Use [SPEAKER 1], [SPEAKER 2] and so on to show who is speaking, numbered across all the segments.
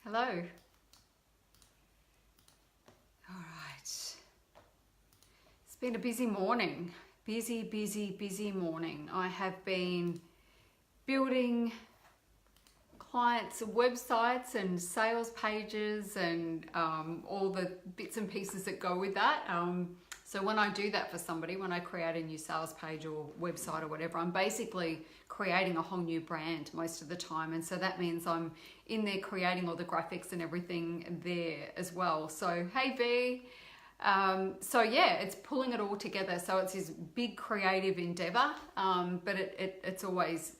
[SPEAKER 1] Hello. All right. It's been a busy morning. Busy morning. I have been building clients' websites and sales pages and all the bits and pieces that go with that. So when I do that for somebody, when I create a new sales page or website or whatever, I'm basically creating a whole new brand most of the time. And so that means I'm in there creating all the graphics and everything there as well. So, hey V. So yeah, it's pulling it all together. So it's this big creative endeavor, but it always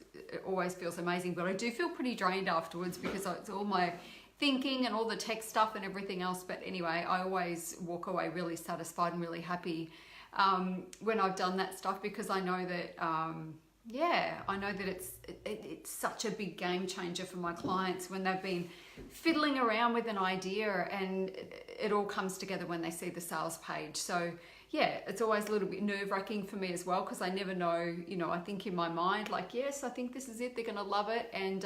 [SPEAKER 1] feels amazing. But I do feel pretty drained afterwards because it's all my thinking and all the tech stuff and everything else. But anyway, I always walk away really satisfied and really happy when I've done that stuff, because I know that it's such a big game changer for my clients when they've been fiddling around with an idea and it all comes together when they see the sales page. So yeah, it's always a little bit nerve-wracking for me as well, because I never know, I think in my mind, like, yes, I think this is it, they're going to love it. And,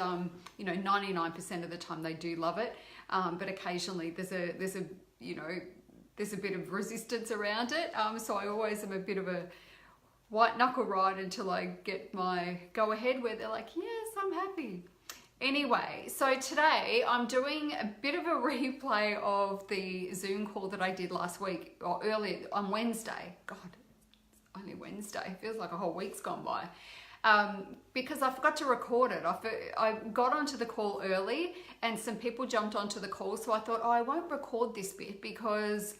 [SPEAKER 1] 99% of the time they do love it. But occasionally there's a bit of resistance around it. So I always am a bit of a white knuckle ride until I get my go ahead where they're like, yes, I'm happy. Anyway, so today I'm doing a bit of a replay of the Zoom call that I did last week, or earlier on Wednesday. God, it's only Wednesday. It feels like a whole week's gone by. Because I forgot to record it. I got onto the call early and some people jumped onto the call. So I thought, I won't record this bit because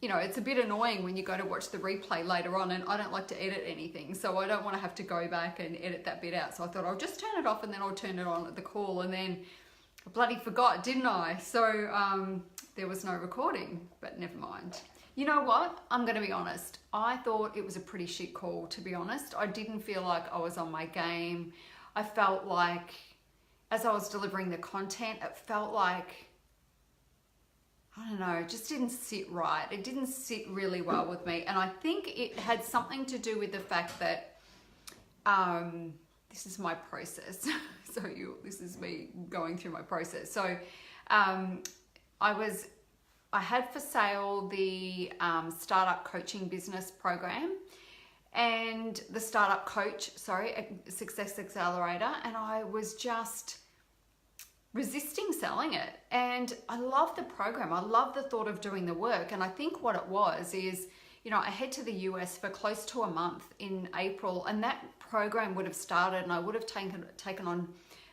[SPEAKER 1] it's a bit annoying when you go to watch the replay later on, and I don't like to edit anything. So I don't want to have to go back and edit that bit out. So I thought I'll just turn it off and then I'll turn it on at the call. And then I bloody forgot, didn't I? So there was no recording, but never mind. You know what? I'm going to be honest. I thought it was a pretty shit call, to be honest. I didn't feel like I was on my game. I felt like as I was delivering the content, it felt like, I don't know, it just didn't sit right. It didn't sit really well with me. And I think it had something to do with the fact that this is my process. This is me going through my process. So I had for sale the startup coaching business program and the startup coach, Success Accelerator. And I was just resisting selling it. And I love the program. I love the thought of doing the work. And I think what it was is, I head to the US for close to a month in April, and that program would have started and I would have taken on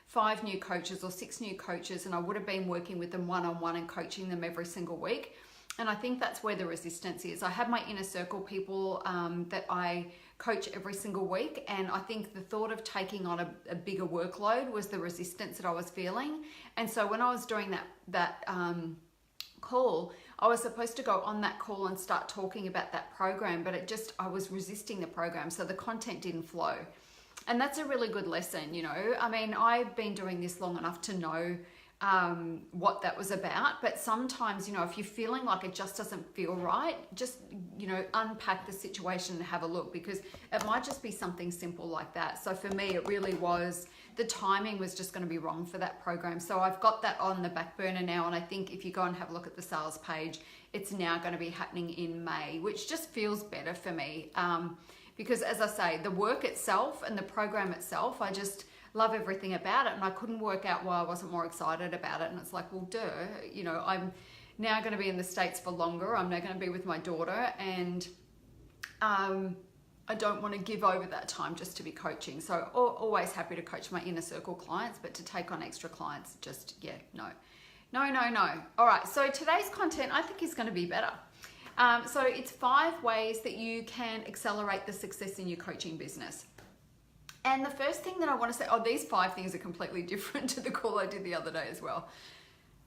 [SPEAKER 1] 5 new coaches or 6 new coaches, and I would have been working with them one-on-one and coaching them every single week. And I think that's where the resistance is. I have my inner circle people that I coach every single week, and I think the thought of taking on a bigger workload was the resistance that I was feeling. And so when I was doing that call, I was supposed to go on that call and start talking about that program, but I was resisting the program, so the content didn't flow. And that's a really good lesson, I mean, I've been doing this long enough to know what that was about. But sometimes, if you're feeling like it just doesn't feel right, just, unpack the situation and have a look, because it might just be something simple like that. So for me, it really was, the timing was just going to be wrong for that program. So I've got that on the back burner now. And I think if you go and have a look at the sales page, it's now going to be happening in May, which just feels better for me. Because as I say, the work itself and the program itself, I just love everything about it. And I couldn't work out why I wasn't more excited about it. And it's like, well, duh, I'm now going to be in the States for longer. I'm now going to be with my daughter, and I don't want to give over that time just to be coaching. So always happy to coach my inner circle clients, but to take on extra clients, just, no. All right, so today's content I think is going to be better. So it's 5 ways that you can accelerate the success in your coaching business. And the first thing that I want to say, these 5 things are completely different to the call I did the other day as well.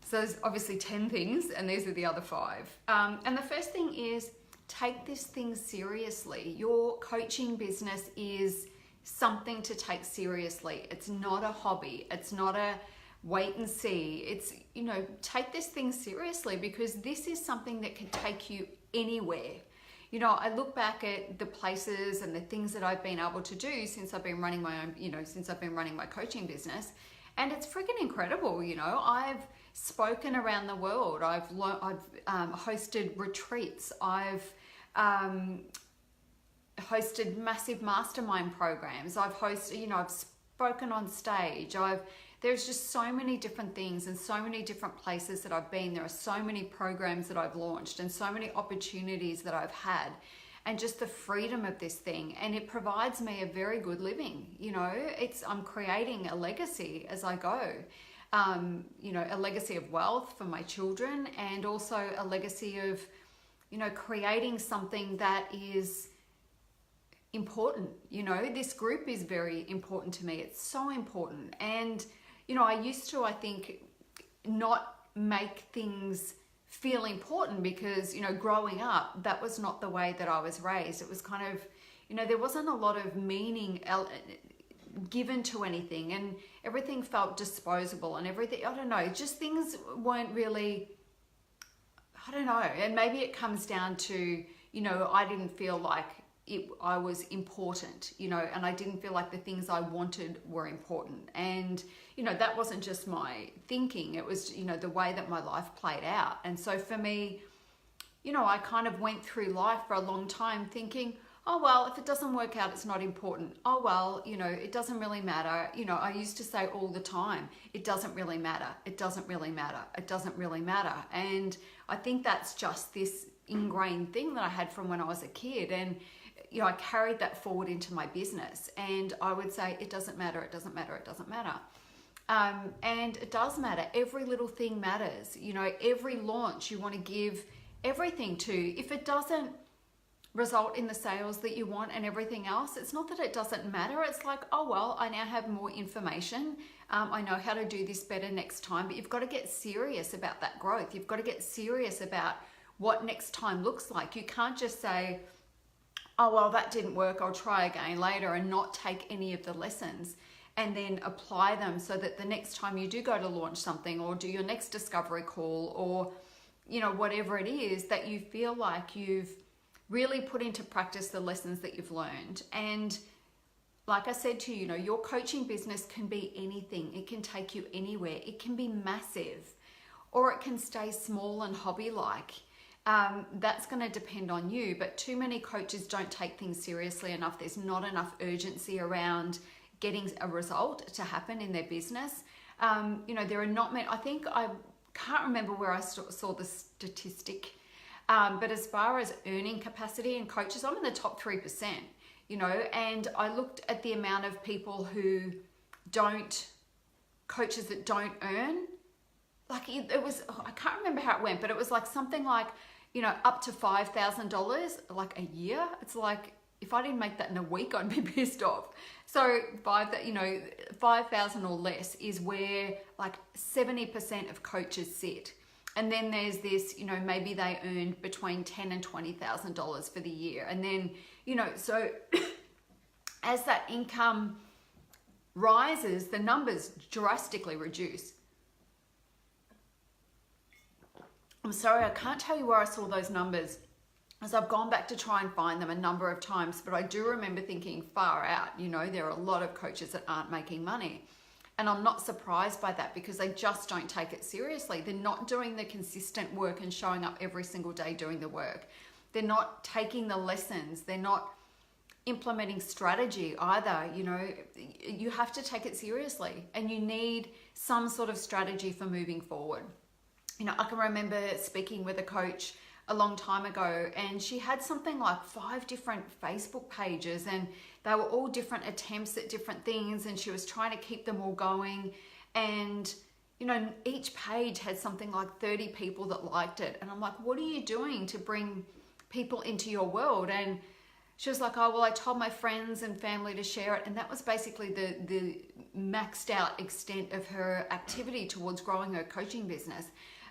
[SPEAKER 1] So there's obviously 10 things, and these are the other 5. And the first thing is, take this thing seriously. Your coaching business is something to take seriously. It's not a hobby. It's not a wait and see. It's, take this thing seriously, because this is something that can take you anywhere. I look back at the places and the things that I've been able to do since I've been running my own, since I've been running my coaching business. And it's freaking incredible. You know, I've spoken around the world. I've hosted retreats. I've hosted massive mastermind programs. I've hosted, you know, I've spoken on stage. There's just so many different things and so many different places that I've been. There are so many programs that I've launched and so many opportunities that I've had, and just the freedom of this thing. And it provides me a very good living. You know, I'm creating a legacy as I go. You know, a legacy of wealth for my children, and also a legacy of, you know, creating something that is important. You know, this group is very important to me. It's so important. And, you know, I used to, I think, not make things feel important because, you know, growing up, that was not the way that I was raised. It was kind of, you know, there wasn't a lot of meaning given to anything, and everything felt disposable and everything. I don't know, just things weren't really, I don't know. And maybe it comes down to, you know, I didn't feel like I was important, you know, and I didn't feel like the things I wanted were important. And, you know, that wasn't just my thinking. It was, you know, the way that my life played out. And so for me, you know, I kind of went through life for a long time thinking, oh, well, if it doesn't work out, it's not important. Oh, well, you know, it doesn't really matter. You know, I used to say all the time, it doesn't really matter. It doesn't really matter. It doesn't really matter. And I think that's just this ingrained thing that I had from when I was a kid. And, you know, I carried that forward into my business, and I would say, it doesn't matter, it doesn't matter, it doesn't matter. And it does matter. Every little thing matters. You know, every launch you want to give everything to. If it doesn't result in the sales that you want and everything else, it's not that it doesn't matter. It's like, oh, well, I now have more information. I know how to do this better next time. But you've got to get serious about that growth. You've got to get serious about what next time looks like. You can't just say, oh, well, that didn't work, I'll try again later, and not take any of the lessons and then apply them so that the next time you do go to launch something or do your next discovery call, or, you know, whatever it is, that you feel like you've really put into practice the lessons that you've learned. And like I said to you, you know, your coaching business can be anything. It can take you anywhere. It can be massive, or it can stay small and hobby-like. That's going to depend on you, but too many coaches don't take things seriously enough. There's not enough urgency around getting a result to happen in their business. You know, there are not many. I think, I can't remember where I saw the statistic, but as far as earning capacity in coaches, I'm in the top 3%, you know, and I looked at the amount of people who coaches that don't earn, like it was, I can't remember how it went, but it was like something like, you know, up to $5,000 like a year. It's like, if I didn't make that in a week, I'd be pissed off. So 5,000 or less is where like 70% of coaches sit. And then there's this, you know, maybe they earned between $10,000 and $20,000 for the year. And then, you know, so as that income rises, the numbers drastically reduce. I'm sorry, I can't tell you where I saw those numbers, as I've gone back to try and find them a number of times, but I do remember thinking, far out, you know, there are a lot of coaches that aren't making money. And I'm not surprised by that, because they just don't take it seriously. They're not doing the consistent work and showing up every single day doing the work. They're not taking the lessons. They're not implementing strategy either. You know, you have to take it seriously, and you need some sort of strategy for moving forward. You know, I can remember speaking with a coach a long time ago, and she had something like 5 different Facebook pages, and they were all different attempts at different things, and she was trying to keep them all going. And, you know, each page had something like 30 people that liked it. And I'm like, what are you doing to bring people into your world? And she was like, oh, well, I told my friends and family to share it. And that was basically the maxed out extent of her activity towards growing her coaching business.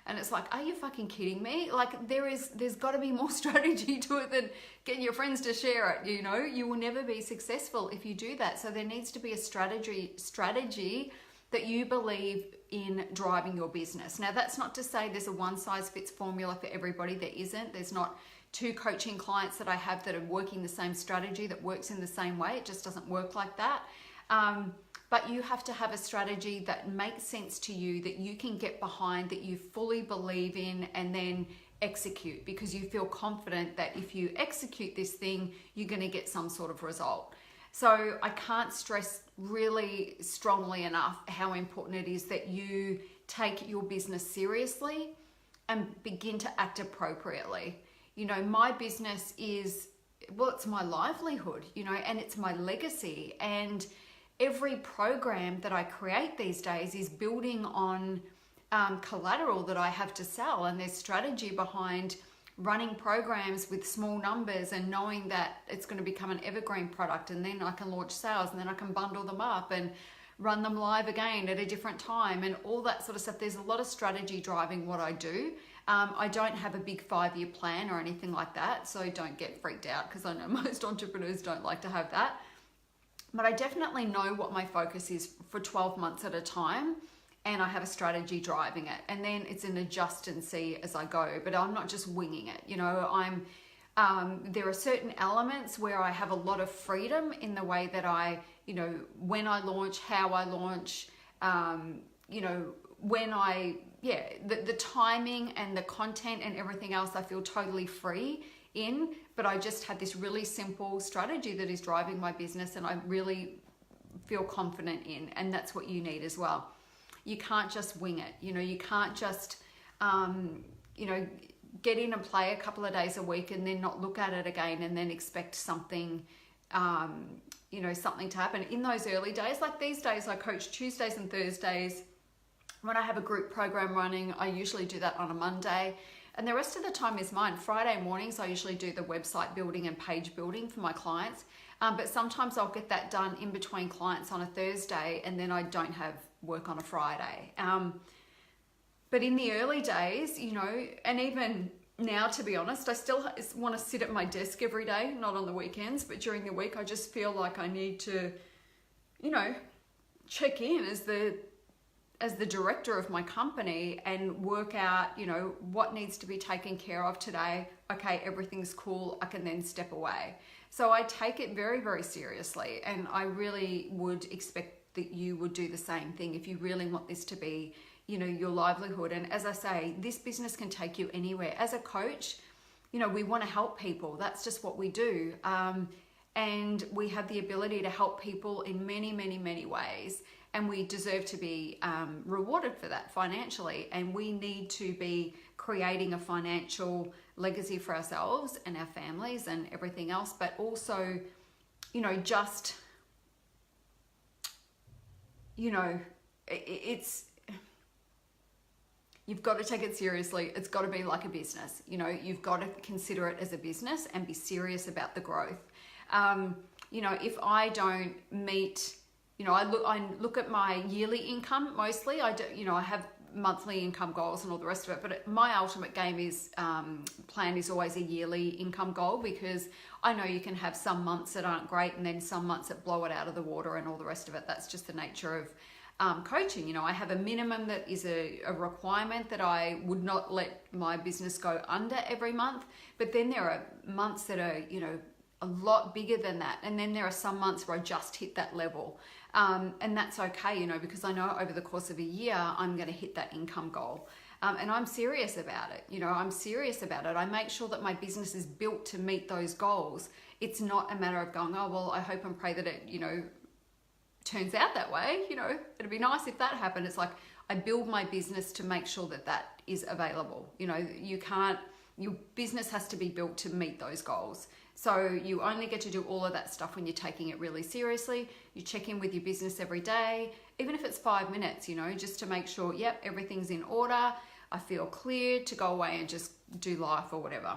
[SPEAKER 1] And it's like, are you fucking kidding me? Like, there's got to be more strategy to it than getting your friends to share it. You know, you will never be successful if you do that. So there needs to be a strategy that you believe in driving your business. Now, that's not to say there's a one size fits formula for everybody. There isn't. There's not 2 coaching clients that I have that are working the same strategy that works in the same way. It just doesn't work like that. But you have to have a strategy that makes sense to you, that you can get behind, that you fully believe in, and then execute, because you feel confident that if you execute this thing, you're going to get some sort of result. So I can't stress really strongly enough how important it is that you take your business seriously and begin to act appropriately. You know, my business is, well, it's my livelihood, you know, and it's my legacy. And every program that I create these days is building on collateral that I have to sell, and there's strategy behind running programs with small numbers and knowing that it's going to become an evergreen product, and then I can launch sales, and then I can bundle them up and run them live again at a different time, and all that sort of stuff. There's a lot of strategy driving what I do. I don't have a big 5-year plan or anything like that, so don't get freaked out, because I know most entrepreneurs don't like to have that. But I definitely know what my focus is for 12 months at a time, and I have a strategy driving it. And then it's an adjust and see as I go, but I'm not just winging it. You know, there are certain elements where I have a lot of freedom in the way that I, you know, when I launch, how I launch, you know, when the timing and the content and everything else, I feel totally free in, but I just had this really simple strategy that is driving my business, and I really feel confident in, and that's what you need as well. You can't just wing it. You know, you can't just, you know, get in and play a couple of days a week and then not look at it again and then expect something, you know, something to happen. In those early days, like these days, I coach Tuesdays and Thursdays. When I have a group program running, I usually do that on a Monday. And the rest of the time is mine. Friday mornings, I usually do the website building and page building for my clients. But sometimes I'll get that done in between clients on a Thursday, and then I don't have work on a Friday. But in the early days, you know, and even now, to be honest, I still want to sit at my desk every day, not on the weekends, but during the week, I just feel like I need to, you know, check in as the director of my company and work out, you know, what needs to be taken care of today. Okay, everything's cool. I can then step away. So I take it very, very seriously, and I really would expect that you would do the same thing if you really want this to be, you know, your livelihood. And as I say, this business can take you anywhere. As a coach, you know, we want to help people. That's just what we do. And we have the ability to help people in many, many, many ways. And we deserve to be rewarded for that financially. And we need to be creating a financial legacy for ourselves and our families and everything else. But also, you know, just, you know, you've got to take it seriously. It's got to be like a business. You know, you've got to consider it as a business and be serious about the growth. You know, if I don't meet, you know, I look at my yearly income mostly. I do, you know, I have monthly income goals and all the rest of it, but my ultimate game is plan is always a yearly income goal, because I know you can have some months that aren't great and then some months that blow it out of the water and all the rest of it. That's just the nature of coaching. You know, I have a minimum that is a requirement that I would not let my business go under every month, but then there are months that are, you know, a lot bigger than that, and then there are some months where I just hit that level, and that's okay, you know, because I know over the course of a year I'm going to hit that income goal, and I'm serious about it. You know, I'm serious about it. I make sure that my business is built to meet those goals. It's not a matter of going, oh well, I hope and pray that it, you know, turns out that way. You know, it'd be nice if that happened. It's like I build my business to make sure that that is available. You know, your business has to be built to meet those goals. So you only get to do all of that stuff when you're taking it really seriously. You check in with your business every day, even if it's 5 minutes, you know, just to make sure, yep, everything's in order. I feel clear to go away and just do life or whatever.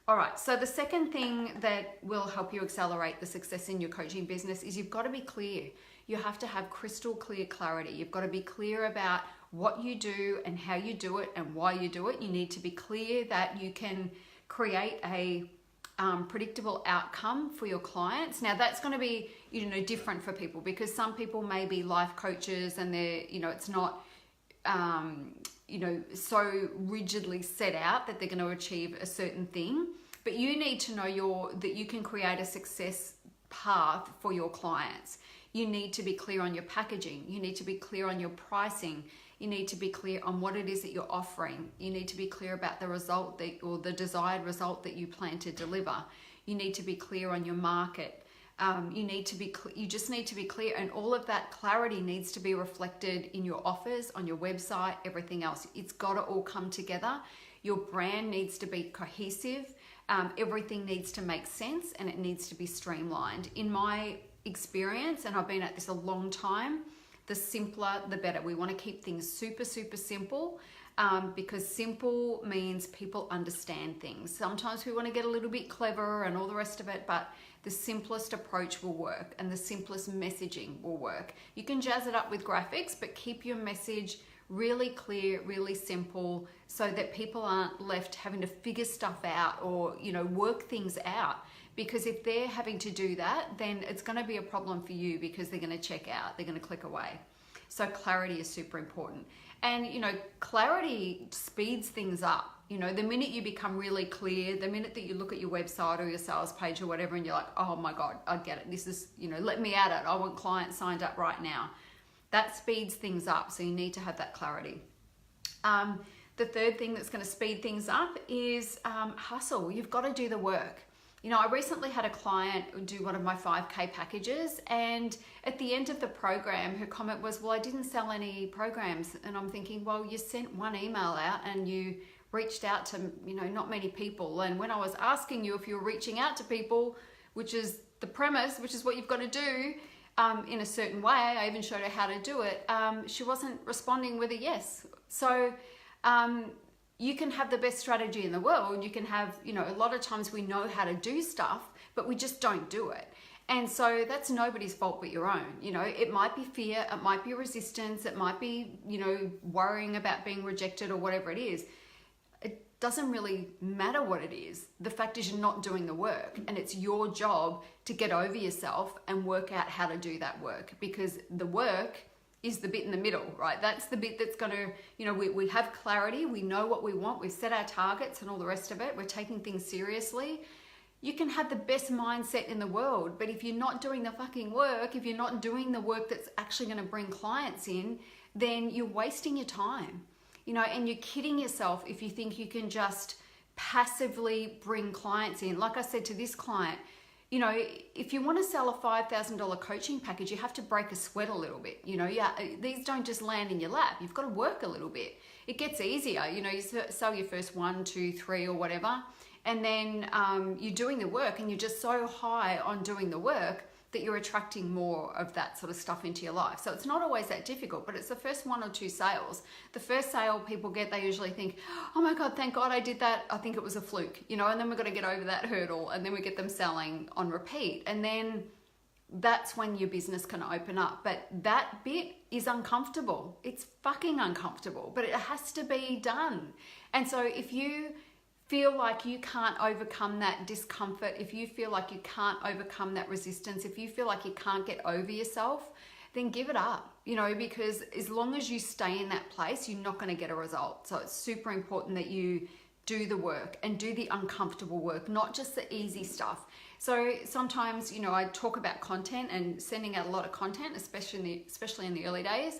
[SPEAKER 1] All right, so the second thing that will help you accelerate the success in your coaching business is you've got to be clear. You have to have crystal clear clarity. You've got to be clear about what you do and how you do it and why you do it. You need to be clear that you can create a predictable outcome for your clients. Now that's going to be, you know, different for people, because some people may be life coaches and they're, you know, it's not, you know, so rigidly set out that they're going to achieve a certain thing, but you need to know that you can create a success path for your clients. You need to be clear on your packaging. You need to be clear on your pricing. You need to be clear on what it is that you're offering. You need to be clear about the result or the desired result that you plan to deliver. You need to be clear on your market. You just need to be clear, and all of that clarity needs to be reflected in your offers, on your website, everything else. It's got to all come together. Your brand needs to be cohesive. Everything needs to make sense, and it needs to be streamlined. In my experience, and I've been at this a long time, the simpler the better. We want to keep things super, super simple, because simple means people understand things. Sometimes we want to get a little bit clever and all the rest of it, but the simplest approach will work, and the simplest messaging will work. You can jazz it up with graphics, but keep your message really clear, really simple, so that people aren't left having to figure stuff out or, work things out. Because if they're having to do that, then it's going to be a problem for you, because they're going to check out, they're going to click away. So clarity is super important. And, clarity speeds things up. The minute you become really clear, the minute that you look at your website or your sales page or whatever, and you're like, oh my God, I get it. This is, let me at it. I want clients signed up right now. That speeds things up. So you need to have that clarity. The third thing that's going to speed things up is hustle. You've got to do the work. I recently had a client do one of my 5K packages, and at the end of the program, her comment was, well, I didn't sell any programs. And I'm thinking, well, you sent one email out and you reached out to, not many people. And when I was asking you if you were reaching out to people, which is the premise, which is what you've got to do in a certain way, I even showed her how to do it, she wasn't responding with a yes. So, you can have the best strategy in the world. You can have, a lot of times we know how to do stuff, but we just don't do it. And so that's nobody's fault but your own. It might be fear, it might be resistance, it might be, worrying about being rejected or whatever it is. It doesn't really matter what it is. The fact is you're not doing the work, and it's your job to get over yourself and work out how to do that work, because the work is the bit in the middle, right? That's the bit that's going to, we have clarity, we know what we want, we've set our targets and all the rest of it, we're taking things seriously. You can have the best mindset in the world, but if you're not doing the fucking work, if you're not doing the work that's actually going to bring clients in, then you're wasting your time, and you're kidding yourself if you think you can just passively bring clients in. Like I said to this client, if you want to sell a $5,000 coaching package, you have to break a sweat a little bit. These don't just land in your lap. You've got to work a little bit. It gets easier. You sell your first 1, 2, 3 or whatever, and then you're doing the work, and you're just so high on doing the work that you're attracting more of that sort of stuff into your life. So it's not always that difficult, but it's the first 1 or 2 sales. The first sale people get, they usually think, oh my God, thank God I did that. I think it was a fluke, and then we've got to get over that hurdle, and then we get them selling on repeat. And then that's when your business can open up. But that bit is uncomfortable. It's fucking uncomfortable, but it has to be done. And so if you feel like you can't overcome that discomfort, if you feel like you can't overcome that resistance, if you feel like you can't get over yourself, then give it up, because as long as you stay in that place, you're not going to get a result. So it's super important that you do the work and do the uncomfortable work, not just the easy stuff. So sometimes, I talk about content and sending out a lot of content, especially in the early days.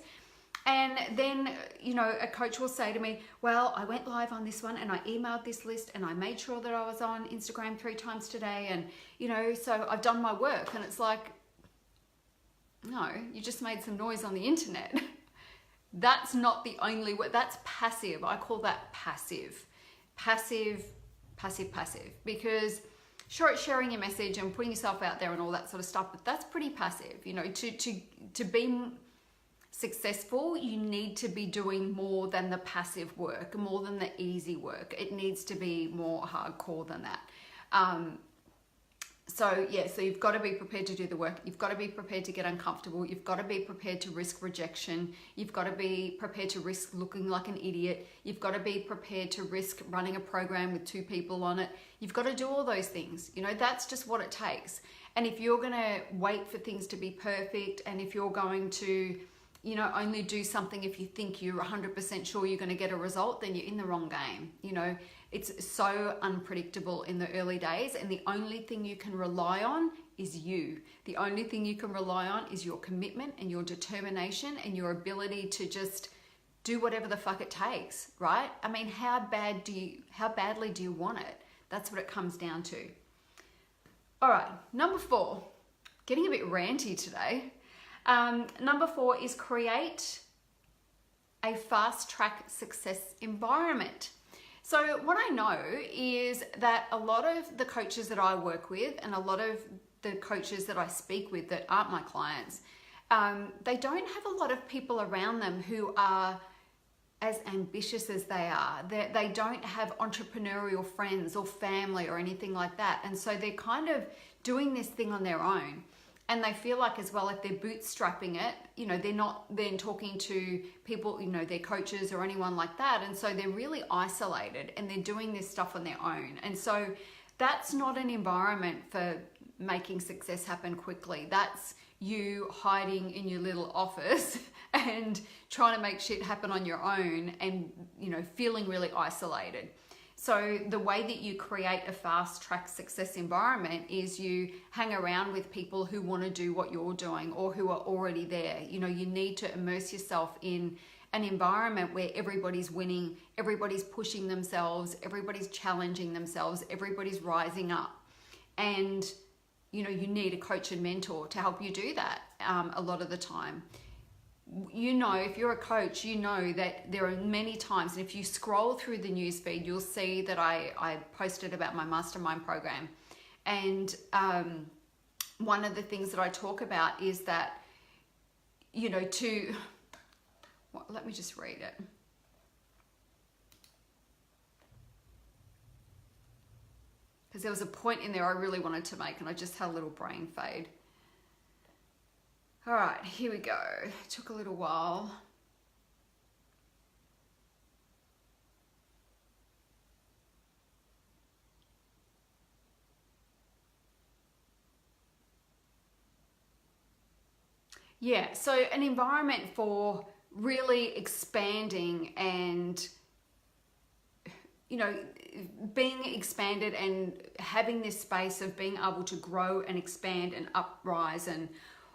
[SPEAKER 1] And then, a coach will say to me, well, I went live on this one and I emailed this list and I made sure that I was on Instagram 3 times today. And, so I've done my work. And it's like, no, you just made some noise on the internet. That's not the only way. That's passive. I call that passive. Passive. Because sure, it's sharing your message and putting yourself out there and all that sort of stuff, but that's pretty passive. To be successful, you need to be doing more than the passive work, more than the easy work. It needs to be more hardcore than that. So you've got to be prepared to do the work. You've got to be prepared to get uncomfortable. You've got to be prepared to risk rejection. You've got to be prepared to risk looking like an idiot. You've got to be prepared to risk running a program with 2 people on it. You've got to do all those things. That's just what it takes. And if you're going to wait for things to be perfect, and if you're going to only do something if you think you're 100% sure you're going to get a result, then you're in the wrong game. It's so unpredictable in the early days, and the only thing you can rely on is you. The only thing you can rely on is your commitment and your determination and your ability to just do whatever the fuck it takes, right? I mean, how badly do you want it? That's what it comes down to. All right, number 4, getting a bit ranty today. Number 4 is create a fast track success environment. So what I know is that a lot of the coaches that I work with and a lot of the coaches that I speak with that aren't my clients, they don't have a lot of people around them who are as ambitious as they are. They don't have entrepreneurial friends or family or anything like that. And so they're kind of doing this thing on their own. And they feel like as well, if they're bootstrapping it, you know, they're not then talking to people, you know, their coaches or anyone like that. And so they're really isolated and they're doing this stuff on their own. And so that's not an environment for making success happen quickly. That's you hiding in your little office and trying to make shit happen on your own and, you know, feeling really isolated. So the way that you create a fast track success environment is you hang around with people who want to do what you're doing or who are already there. You know, you need to immerse yourself in an environment where everybody's winning, everybody's pushing themselves, everybody's challenging themselves, everybody's rising up. And, you know, you need a coach and mentor to help you do that a lot of the time. You know, if you're a coach, you know that there are many times, and if you scroll through the newsfeed, you'll see that I posted about my Mastermind program. And one of the things that I talk about is that, you know, let me just read it. Because there was a point in there I really wanted to make and I just had a little brain fade. All right, here we go. It took a little while. Yeah, so an environment for really expanding and, you know, being expanded and having this space of being able to grow and expand and uprise and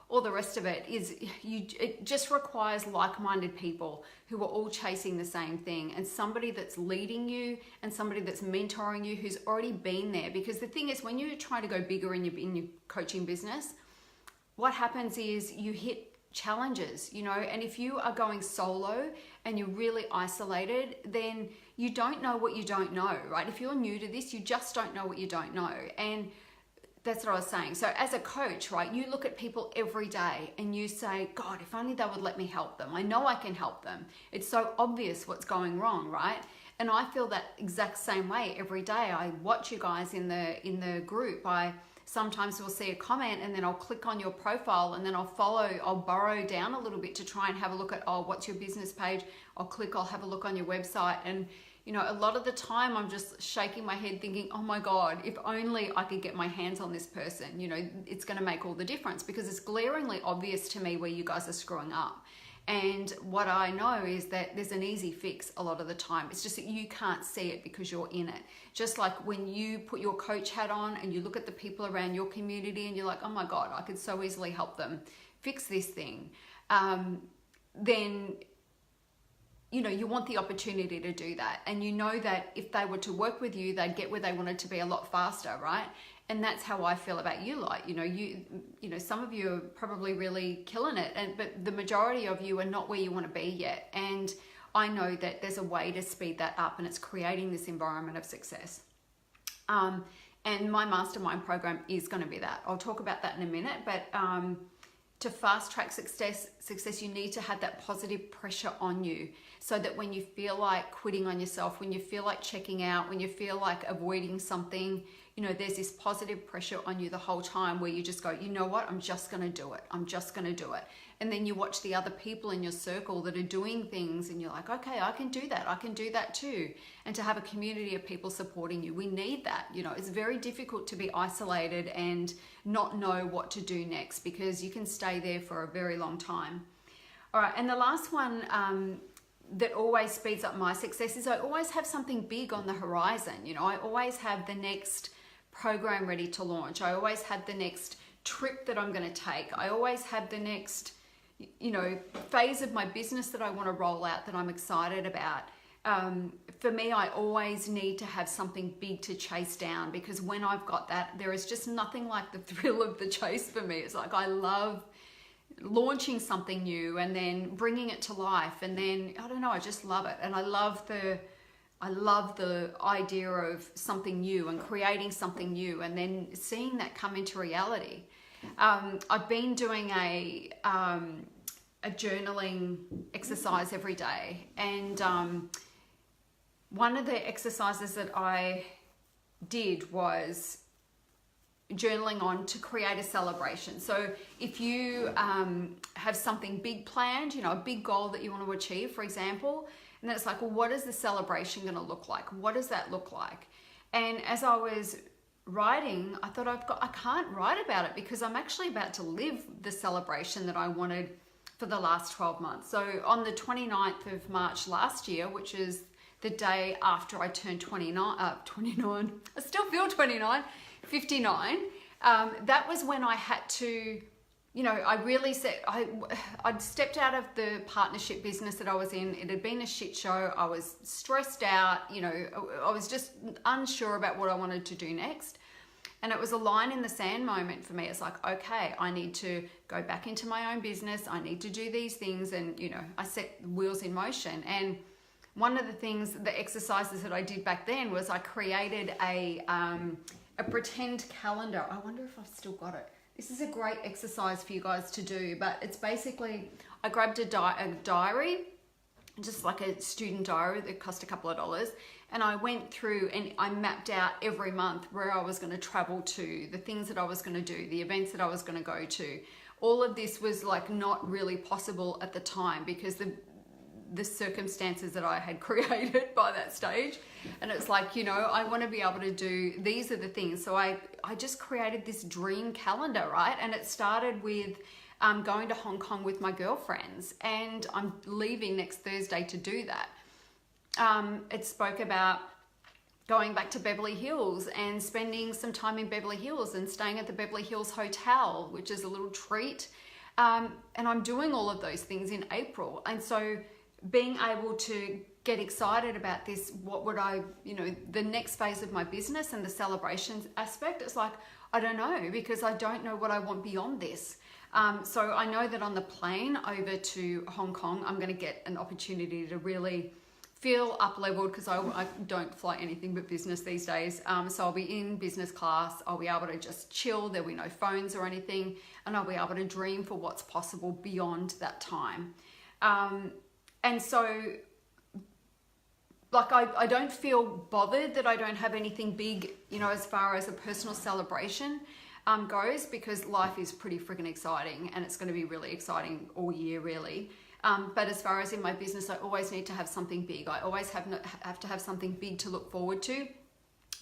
[SPEAKER 1] all the rest of it it just requires like-minded people who are all chasing the same thing, and somebody that's leading you and somebody that's mentoring you who's already been there. Because the thing is, when you're trying to go bigger in your coaching business, what happens is you hit challenges, you know, and if you are going solo and you're really isolated, then you don't know what you don't know, right? If you're new to this, you just don't know what you don't know. And that's what I was saying. So as a coach, right, you look at people every day and you say, God, if only they would let me help them. I know I can help them. It's so obvious what's going wrong, right? And I feel that exact same way every day. I watch you guys in the group. I sometimes will see a comment and then I'll click on your profile and then I'll burrow down a little bit to try and have a look at, oh, what's your business page? I'll have a look on your website. And you know, a lot of the time I'm just shaking my head thinking, oh my God, if only I could get my hands on this person, you know, it's going to make all the difference, because it's glaringly obvious to me where you guys are screwing up. And what I know is that there's an easy fix a lot of the time. It's just that you can't see it because you're in it. Just like when you put your coach hat on and you look at the people around your community and you're like, oh my God, I could so easily help them fix this thing. Then you know, you want the opportunity to do that. And you know that if they were to work with you, they'd get where they wanted to be a lot faster, right? And that's how I feel about you lot. You know, some of you are probably really killing it, but the majority of you are not where you want to be yet. And I know that there's a way to speed that up, and it's creating this environment of success. And my Mastermind program is going to be that. I'll talk about that in a minute, but to fast track success, you need to have that positive pressure on you, so that when you feel like quitting on yourself, when you feel like checking out, when you feel like avoiding something, you know, there's this positive pressure on you the whole time where you just go, you know what, I'm just going to do it. I'm just going to do it. And then you watch the other people in your circle that are doing things and you're like, okay, I can do that. I can do that too. And to have a community of people supporting you, we need that. You know, it's very difficult to be isolated and not know what to do next, because you can stay there for a very long time. All right. And the last one that always speeds up my success is I always have something big on the horizon. You know, I always have the next program ready to launch. I always have the next trip that I'm going to take. I always have the next, phase of my business that I want to roll out that I'm excited about. For me, I always need to have something big to chase down, because when I've got that, there is just nothing like the thrill of the chase for me. It's like I love launching something new and then bringing it to life, and then I don't know, I just love it. And I love the idea of something new and creating something new and then seeing that come into reality. I've been doing a journaling exercise every day, and one of the exercises that I did was journaling on to create a celebration. So if you have something big planned, a big goal that you want to achieve, for example, and then it's like, well, what is the celebration going to look like? What does that look like? And as I was writing, I thought I can't write about it because I'm actually about to live the celebration that I wanted for the last 12 months. So on the 29th of March last year, which is the day after I turned 29, I still feel 29, 59, that was when I had to, I really said, I'd stepped out of the partnership business that I was in. It had been a shit show. I was stressed out, I was just unsure about what I wanted to do next. And it was a line in the sand moment for me. It's like, okay, I need to go back into my own business. I need to do these things. And, I set wheels in motion. And one of the things, the exercises that I did back then was I created a pretend calendar. I wonder if I've still got it. This is a great exercise for you guys to do, but it's basically, I grabbed a diary, just like a student diary that cost a couple of dollars, and I went through and I mapped out every month where I was going to travel to, the things that I was going to do, the events that I was going to go to. All of this was like not really possible at the time because the circumstances that I had created by that stage. And it's like, I want to be able to do, these are the things. So I just created this dream calendar, right? And it started with going to Hong Kong with my girlfriends, and I'm leaving next Thursday to do that. It spoke about going back to Beverly Hills and spending some time in Beverly Hills and staying at the Beverly Hills Hotel, which is a little treat. And I'm doing all of those things in April. And so being able to get excited about this, what would I, the next phase of my business and the celebrations aspect, it's like, I don't know, because I don't know what I want beyond this. So I know that on the plane over to Hong Kong, I'm going to get an opportunity to really feel up-leveled, because I don't fly anything but business these days. So I'll be in business class. I'll be able to just chill. There'll be no phones or anything. And I'll be able to dream for what's possible beyond that time. And so, like, I don't feel bothered that I don't have anything big, as far as a personal celebration goes, because life is pretty freaking exciting, and it's going to be really exciting all year, really. But as far as in my business, I always need to have something big. I always have to have something big to look forward to,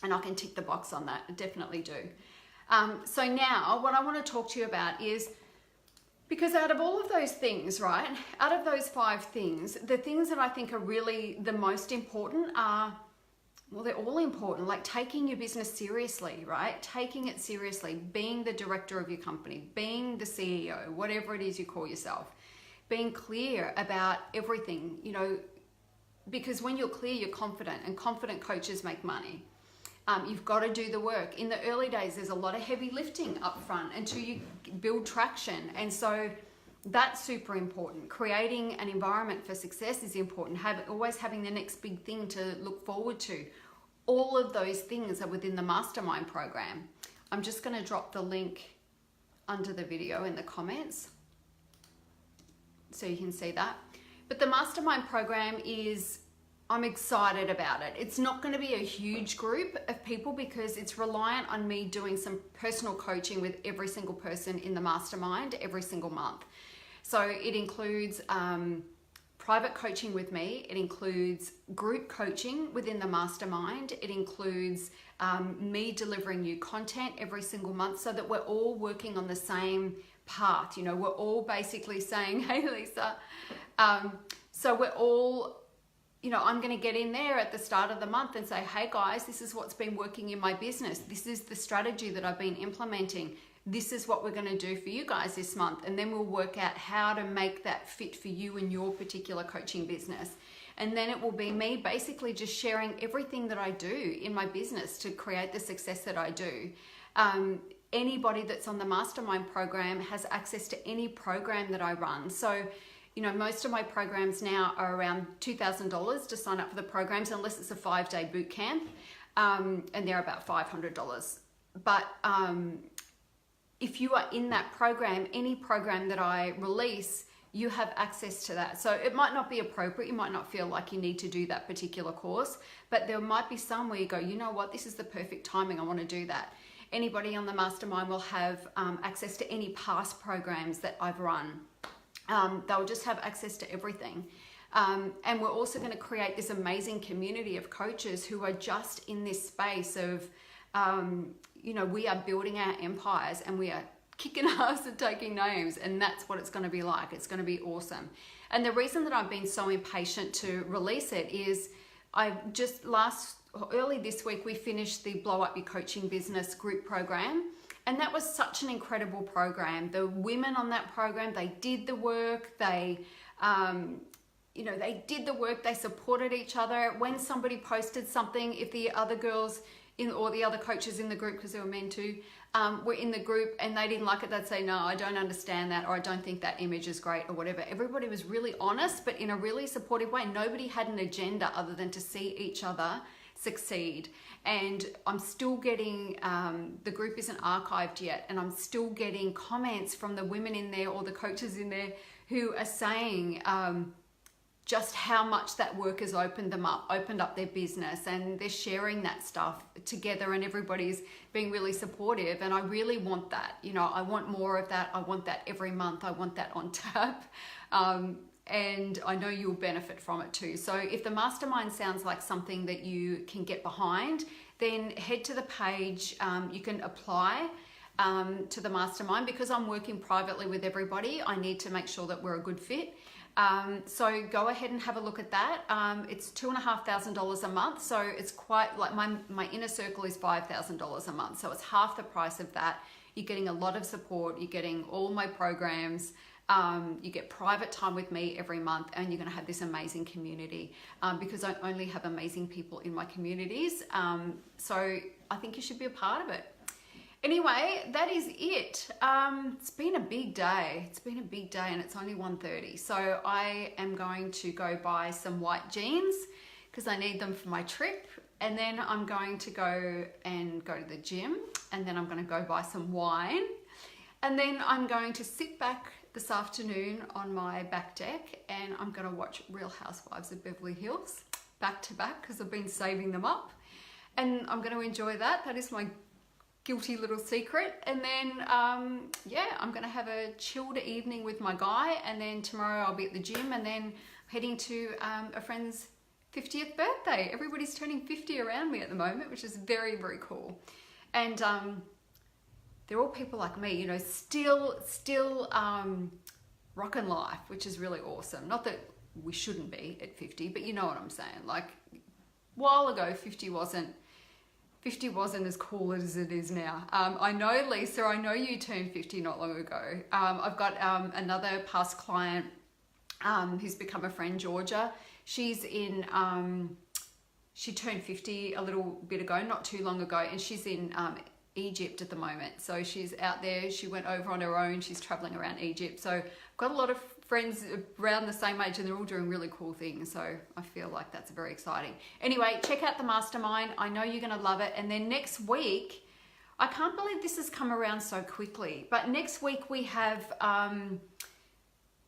[SPEAKER 1] and I can tick the box on that. I definitely do. So now what I want to talk to you about is, because out of all of those things, right, out of those 5 things, the things that I think are really the most important are, well, they're all important, like taking your business seriously, right? Taking it seriously, being the director of your company, being the CEO, whatever it is you call yourself, being clear about everything, because when you're clear, you're confident, and confident coaches make money. You've got to do the work. In the early days, there's a lot of heavy lifting up front until you build traction. And so that's super important. Creating an environment for success is important. Always having the next big thing to look forward to. All of those things are within the Mastermind program. I'm just going to drop the link under the video in the comments so you can see that. But the Mastermind program is, I'm excited about it. It's not going to be a huge group of people because it's reliant on me doing some personal coaching with every single person in the mastermind every single month. So it includes private coaching with me. It includes group coaching within the mastermind. It includes me delivering new content every single month so that we're all working on the same path. We're all basically saying, hey, Lisa. So we're all, I'm going to get in there at the start of the month and say, hey guys, this is what's been working in my business. This is the strategy that I've been implementing. this is what we're going to do for you guys this month. And then we'll work out how to make that fit for you and your particular coaching business. And then it will be me basically just sharing everything that I do in my business to create the success that I do. Anybody that's on the Mastermind program has access to any program that I run. So, you know, most of my programs now are around $2,000 to sign up for the programs, unless it's a 5-day boot camp, and they're about $500. But if you are in that program, any program that I release, you have access to that. So it might not be appropriate, you might not feel like you need to do that particular course, but there might be some where you go, you know what, this is the perfect timing, I want to do that. Anybody on the Mastermind will have access to any past programs that I've run. They'll just have access to everything. And we're also going to create this amazing community of coaches who are just in this space of, you know, we are building our empires and we are kicking ass and taking names, and that's what it's going to be like. It's going to be awesome. And the reason that I've been so impatient to release it is early this week, we finished the Blow Up Your Coaching Business group program. And that was such an incredible program. The women on that program, they did the work. They, you know, they did the work. They supported each other. When somebody posted something, if the other girls or the other coaches in the group, because there were men too, were in the group and they didn't like it, they'd say, no, I don't understand that, or I don't think that image is great, or whatever. Everybody was really honest, but in a really supportive way. Nobody had an agenda other than to see each other succeed. And I'm still getting, the group isn't archived yet, and I'm still getting comments from the women in there or the coaches in there who are saying just how much that work has opened up their business, and they're sharing that stuff together, and everybody's being really supportive. And I really want that. You know, I want more of that. I want that every month. I want that on tap. And I know you'll benefit from it too. So if the Mastermind sounds like something that you can get behind, then head to the page. You can apply to the Mastermind. Because I'm working privately with everybody, I need to make sure that we're a good fit. So go ahead and have a look at that. It's $2,500 a month. So it's quite like my inner circle is $5,000 a month. So it's half the price of that. You're getting a lot of support. You're getting all my programs. You get private time with me every month, and you're going to have this amazing community because I only have amazing people in my communities. So I think you should be a part of it. Anyway, that is it. It's been a big day. It's been a big day, and it's only 1:30. So I am going to go buy some white jeans because I need them for my trip. And then I'm going to go to the gym, and then I'm going to go buy some wine. And then I'm going to sit back this afternoon on my back deck, and I'm going to watch Real Housewives of Beverly Hills back to back because I've been saving them up. And I'm going to enjoy that. That is my guilty little secret. And then, yeah, I'm going to have a chilled evening with my guy. And then tomorrow I'll be at the gym, and then heading to a friend's 50th birthday. Everybody's turning 50 around me at the moment, which is very, very cool. And they're all people like me, you know, still rocking life, which is really awesome. Not that we shouldn't be at 50, but you know what I'm saying. Like, a while ago, 50 wasn't as cool as it is now. I know, Lisa, I know you turned 50 not long ago. I've got another past client who's become a friend, Georgia. She's in, she turned 50 a little bit ago, not too long ago, and she's in Egypt at the moment. So she's out there. She went over on her own. She's traveling around Egypt. So I've got a lot of friends around the same age, and they're all doing really cool things. So I feel like that's very exciting. Anyway, check out the Mastermind. I know you're going to love it. And then next week, I can't believe this has come around so quickly, but next week we have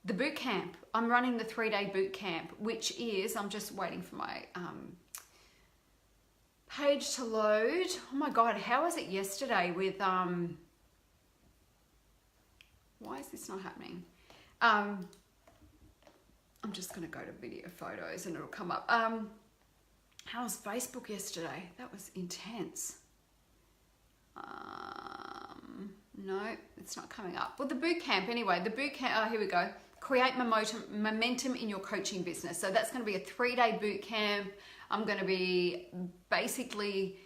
[SPEAKER 1] the boot camp. I'm running the 3-day boot camp, which is, I'm just waiting for my page to load. Oh my God, how was it yesterday with, why is this not happening? I'm just gonna go to video photos and it'll come up. How was Facebook yesterday? That was intense. No, it's not coming up. Well, the boot camp anyway, the boot camp, oh, here we go. Create momentum in your coaching business. So that's going to be a 3-day boot camp. I'm going to be basically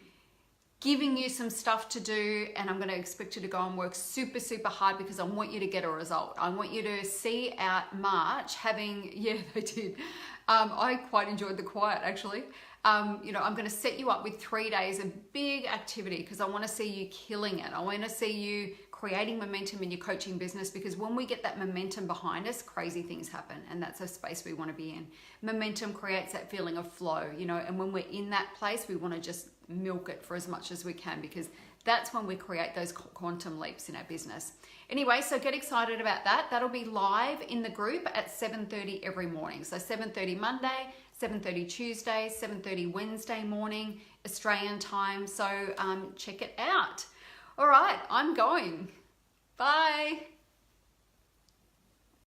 [SPEAKER 1] giving you some stuff to do, and I'm going to expect you to go and work super, super hard because I want you to get a result. I want you to see out March having, yeah, they did. I quite enjoyed the quiet actually. You know, I'm going to set you up with 3 days of big activity because I want to see you killing it. I want to see you creating momentum in your coaching business, because when we get that momentum behind us, crazy things happen, and that's a space we want to be in. Momentum creates that feeling of flow, you know, and when we're in that place, we want to just milk it for as much as we can, because that's when we create those quantum leaps in our business. Anyway, so get excited about that. That'll be live in the group at 7:30 every morning. So 7:30 Monday, 7:30 Tuesday, 7:30 Wednesday morning, Australian time. So check it out. All right, I'm going. Bye.